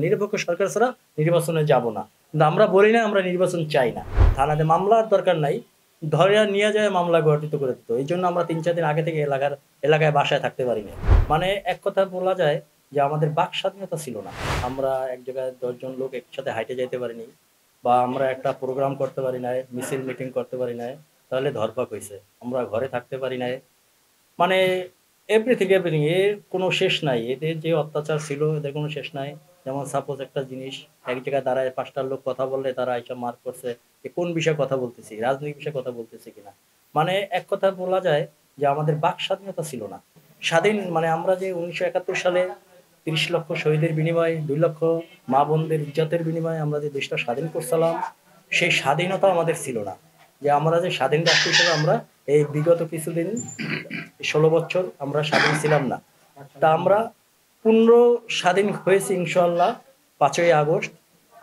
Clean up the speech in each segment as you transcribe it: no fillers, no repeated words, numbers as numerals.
নিরপেক্ষ সরকার ছাড়া নির্বাচনে যাব না। কিন্তু আমরা বলি না আমরা নির্বাচন চাই না। থানাতে মামলার দরকার নাই, ধরে নিয়ে যায় মামলা গঠিত করে দিত। এই জন্য আমরা ৩-৪ দিন আগে থেকে এলাকায় বাসায় থাকতে পারি না। মানে এক কথা বলা যায় যে আমাদের বাক স্বাধীনতা ছিল না। আমরা এক জায়গায় ১০ জন লোক একসাথে হাঁটে যাইতে পারিনি, বা আমরা একটা প্রোগ্রাম করতে পারি নাই, মিছিল মিটিং করতে পারি নাই, তাহলে ধরপাক হইছে। আমরা ঘরে থাকতে পারি নাই। মানে এভরিথিং এর কোনো শেষ নাই। এদের যে অত্যাচার ছিল এদের কোনো শেষ নাই। যেমন সাপোজ একটা জিনিস, এক জায়গায় দাঁড়ায় ৫টা লোক কথা বললে তারা এসে মার করছে। কোন বিষয়ে কথা বলতেছি? রাজনৈতিক বিষয়ে কথা বলতেছি কিনা। মানে এক কথা বলা যায় যে আমাদের বাক স্বাধীনতা ছিল না। স্বাধীন মানে আমরা যে ১৯৭১ সালে ৩০ লক্ষ শহীদের বিনিময়ে ২ লক্ষ মা বোনদের ইজ্জতের বিনিময়ে আমরা যে দেশটা স্বাধীন করছিলাম, সেই স্বাধীনতা আমাদের ছিল না। যে আমরা যে স্বাধীন রাষ্ট্র হিসেবে আমরা এই বিগত কিছুদিন ১৬ বছর আমরা স্বাধীন ছিলাম না। তা আমরা পূর্ণ স্বাধীন হয়েছি ইনশাআল্লাহ ৫ই আগস্ট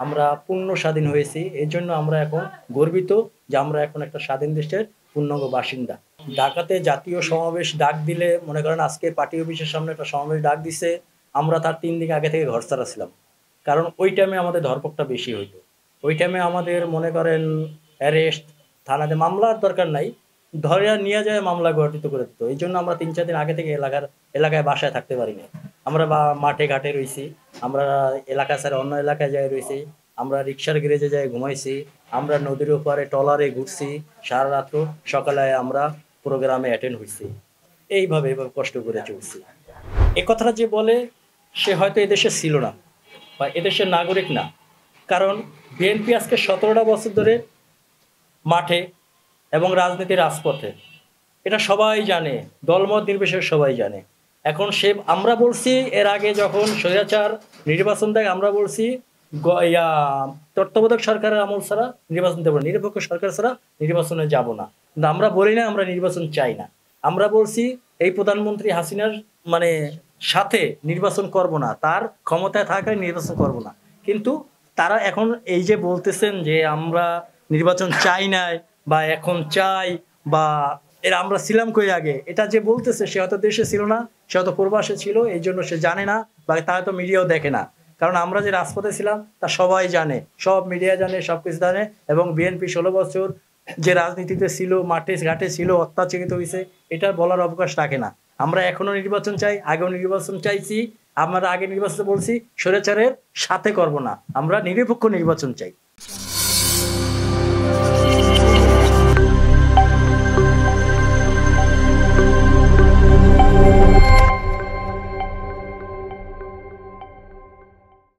আমরা পূর্ণ স্বাধীন হয়েছি। এজন্য আমরা এখন গর্বিত যে আমরা এখন একটা স্বাধীন দেশের পূর্ণাঙ্গ বাসিন্দা। ঢাকাতে জাতীয় সমাবেশ ডাক দিলে মনে করেন আজকে পার্টি অফিসের সামনে একটা সমাবেশ ডাক দিছে, আমরা তার ৩ দিন আগে থেকে ঘরছাড়া ছিলাম। কারণ ওই টাইমে আমাদের ধরপকড়টা বেশি হইতো। ওই টাইমে আমাদের মনে করেন অ্যারেস্ট, থানাতে মামলার দরকার নাই, ধরে নিয়ে যায় মামলা গঠিত করে দিত। এই জন্য আমরা ৩-৪ দিন আগে থেকে এলাকায় বাসায় থাকতে পারি না। আমরা মাঠে ঘাটে রইছি, আমরা এলাকা ছাড়া অন্য এলাকায় যাই রইছি, আমরা রিক্সার গ্যারেজে যাই ঘুমাইছি, আমরা নদীর ওপারে ট্রলারে ঘুরছি সারা রাত্র, সকালে আমরা প্রোগ্রামে অ্যাটেন্ড হইছি। এইভাবে কষ্ট করে চলছি। এ কথাটা যে বলে সে হয়তো এদেশে ছিল না বা এদেশের নাগরিক না। কারণ বিএনপি আজকে ১৭টা বছর ধরে মাঠে এবং রাজনীতির রাজপথে, এটা সবাই জানে, দলমত নির্বিশেষে সবাই জানে। এখন আমরা বলছি এর আগে যখন স্বৈরাচার নির্বাচন দেয়, আমরা বলছি তত্ত্বাবধায়ক সরকারের আমল ছাড়া নির্বাচন দেবো না, নিরপেক্ষ সরকার ছাড়া নির্বাচনে যাব না। কিন্তু আমরা বলি না আমরা নির্বাচন চাই না। আমরা বলছি এই প্রধানমন্ত্রী হাসিনার মানে সাথে নির্বাচন করব না, তার ক্ষমতায় থাকায় নির্বাচন করব না। কিন্তু তারা এখন এই যে বলতেছেন যে আমরা নির্বাচন চাই নাই বা এখন চাই, বা এরা আমরা ছিলাম কই আগে, এটা যে বলতেছে সে হয়তো দেশে ছিল না, সে হয়তো প্রবাসে ছিল, এই জন্য সে জানে না বা তা হয়তো মিডিয়াও দেখে না। কারণ আমরা যে রাজপথে ছিলাম তা সবাই জানে, সব মিডিয়া জানে, সব কিছু জানে। এবং বিএনপি ১৬ বছর যে রাজনীতিতে ছিল, মাঠে ঘাটে ছিল, অত্যাচারিত হয়েছে, এটা বলার অবকাশ রাখে না। আমরা এখনো নির্বাচন চাই, আগেও নির্বাচন চাইছি। আমরা আগে নির্বাচন বলছি স্বৈরাচারের সাথে করব না, আমরা নিরপেক্ষ নির্বাচন চাই।